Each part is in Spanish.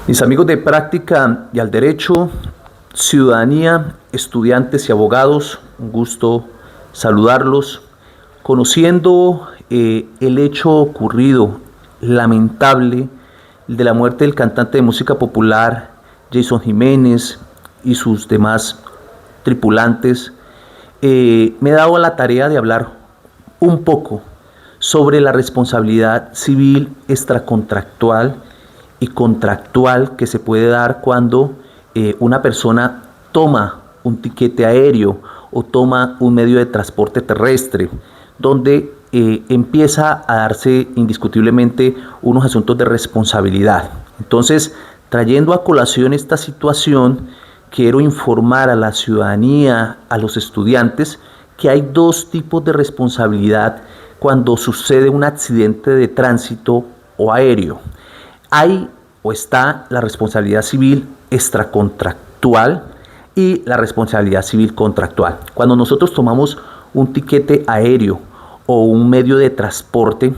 Mis amigos de Práctica y al Derecho, ciudadanía, estudiantes y abogados, un gusto saludarlos. Conociendo el hecho ocurrido, lamentable, el de la muerte del cantante de música popular Jason Jiménez y sus demás tripulantes, me he dado a la tarea de hablar un poco sobre la responsabilidad civil extracontractual y contractual que se puede dar cuando una persona toma un tiquete aéreo o toma un medio de transporte terrestre, donde empieza a darse indiscutiblemente unos asuntos de responsabilidad. Entonces, trayendo a colación esta situación, quiero informar a la ciudadanía, a los estudiantes, que hay dos tipos de responsabilidad cuando sucede un accidente de tránsito o aéreo. Hay o está la responsabilidad civil extracontractual y la responsabilidad civil contractual. Cuando nosotros tomamos un tiquete aéreo o un medio de transporte,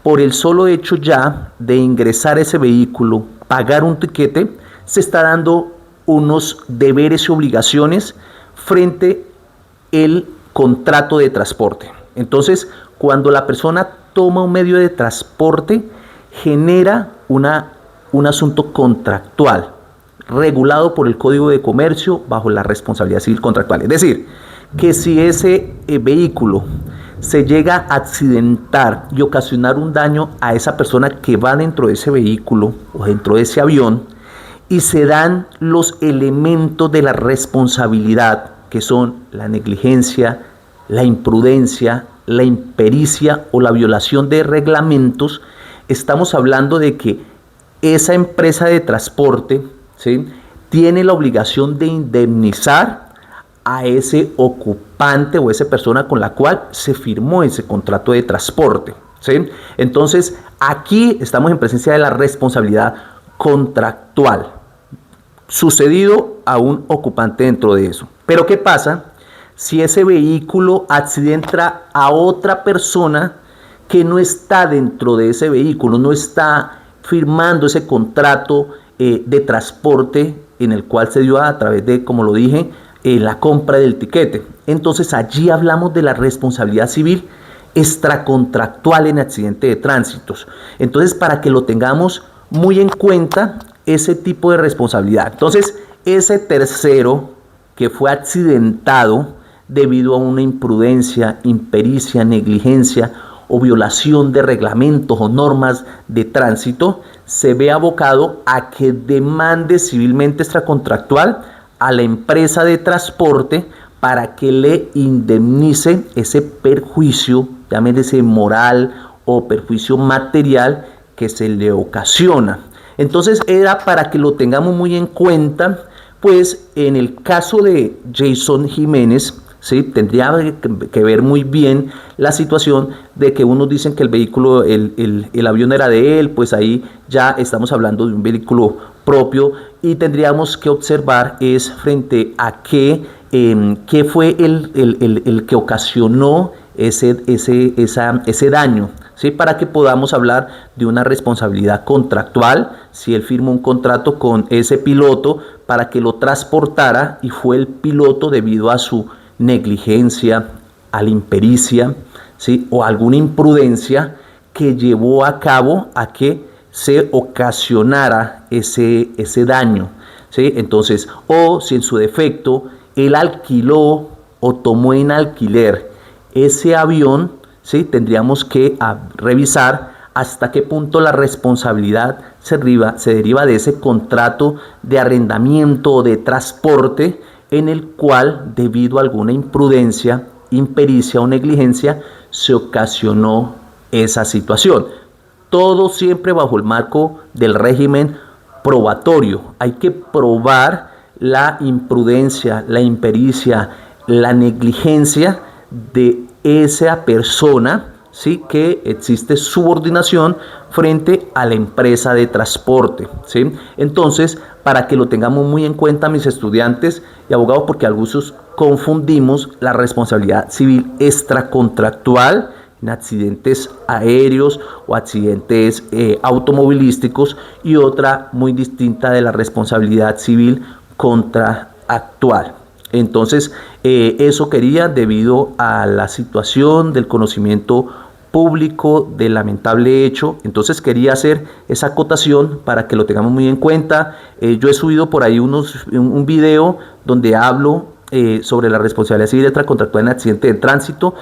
por el solo hecho ya de ingresar ese vehículo, pagar un tiquete, se está dando unos deberes y obligaciones frente al contrato de transporte. Entonces, cuando la persona toma un medio de transporte, genera un asunto contractual regulado por el Código de Comercio bajo la responsabilidad civil contractual. Es decir, que si ese vehículo se llega a accidentar y ocasionar un daño a esa persona que va dentro de ese vehículo o dentro de ese avión, y se dan los elementos de la responsabilidad, que son la negligencia, la imprudencia, la impericia o la violación de reglamentos, estamos hablando de que esa empresa de transporte, ¿sí?, tiene la obligación de indemnizar a ese ocupante o esa persona con la cual se firmó ese contrato de transporte, ¿sí? Entonces, aquí estamos en presencia de la responsabilidad contractual sucedido a un ocupante dentro de eso. Pero ¿qué pasa si ese vehículo accidenta a otra persona que no está dentro de ese vehículo, no está firmando ese contrato de transporte en el cual se dio a través de, como lo dije, la compra del tiquete? Entonces allí hablamos de la responsabilidad civil extracontractual en accidente de tránsitos. Entonces, para que lo tengamos muy en cuenta, ese tipo de responsabilidad. Entonces, ese tercero que fue accidentado debido a una imprudencia, impericia, negligencia o violación de reglamentos o normas de tránsito, se ve abocado a que demande civilmente extracontractual a la empresa de transporte para que le indemnice ese perjuicio, llámese moral o perjuicio material que se le ocasiona. Entonces era para que lo tengamos muy en cuenta, pues en el caso de Jason Jiménez, ¿sí?, tendría que ver muy bien la situación de que unos dicen que el vehículo, el avión era de él, pues ahí ya estamos hablando de un vehículo propio, y tendríamos que observar es frente a qué fue el que ocasionó ese daño, ¿sí?, para que podamos hablar de una responsabilidad contractual, si él firmó un contrato con ese piloto para que lo transportara y fue el piloto debido a su negligencia, a la impericia, ¿sí?, o alguna imprudencia que llevó a cabo a que se ocasionara ese daño, ¿sí? Entonces, o si en su defecto él alquiló o tomó en alquiler ese avión, ¿sí?, tendríamos que revisar hasta qué punto la responsabilidad se deriva de ese contrato de arrendamiento o de transporte en el cual, debido a alguna imprudencia, impericia o negligencia, se ocasionó esa situación. Todo siempre bajo el marco del régimen probatorio. Hay que probar la imprudencia, la impericia, la negligencia de esa persona, ¿sí?, que existe subordinación frente a la empresa de transporte, ¿sí? Entonces, para que lo tengamos muy en cuenta, mis estudiantes y abogados, porque algunos confundimos la responsabilidad civil extracontractual, en accidentes aéreos o accidentes automovilísticos, y otra muy distinta de la responsabilidad civil contractual. Entonces, eso quería, debido a la situación del conocimiento público del lamentable hecho. Entonces quería hacer esa acotación para que lo tengamos muy en cuenta. Yo he subido por ahí un video donde hablo sobre la responsabilidad civil extracontractual en accidente de tránsito,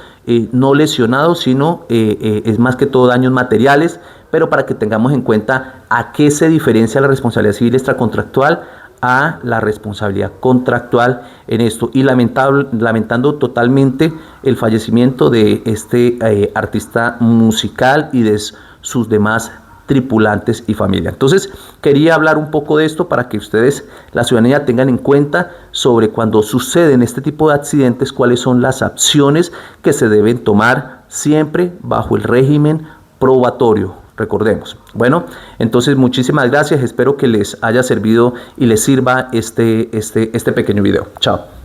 no lesionado, sino es más que todo daños materiales, pero para que tengamos en cuenta a qué se diferencia la responsabilidad civil extracontractual a la responsabilidad contractual en esto, y lamentando totalmente el fallecimiento de este artista musical y de sus demás tripulantes y familia. Entonces quería hablar un poco de esto para que ustedes, la ciudadanía, tengan en cuenta sobre cuando suceden este tipo de accidentes, cuáles son las acciones que se deben tomar siempre bajo el régimen probatorio. Recordemos. Bueno, entonces muchísimas gracias. Espero que les haya servido y les sirva este pequeño video. Chao.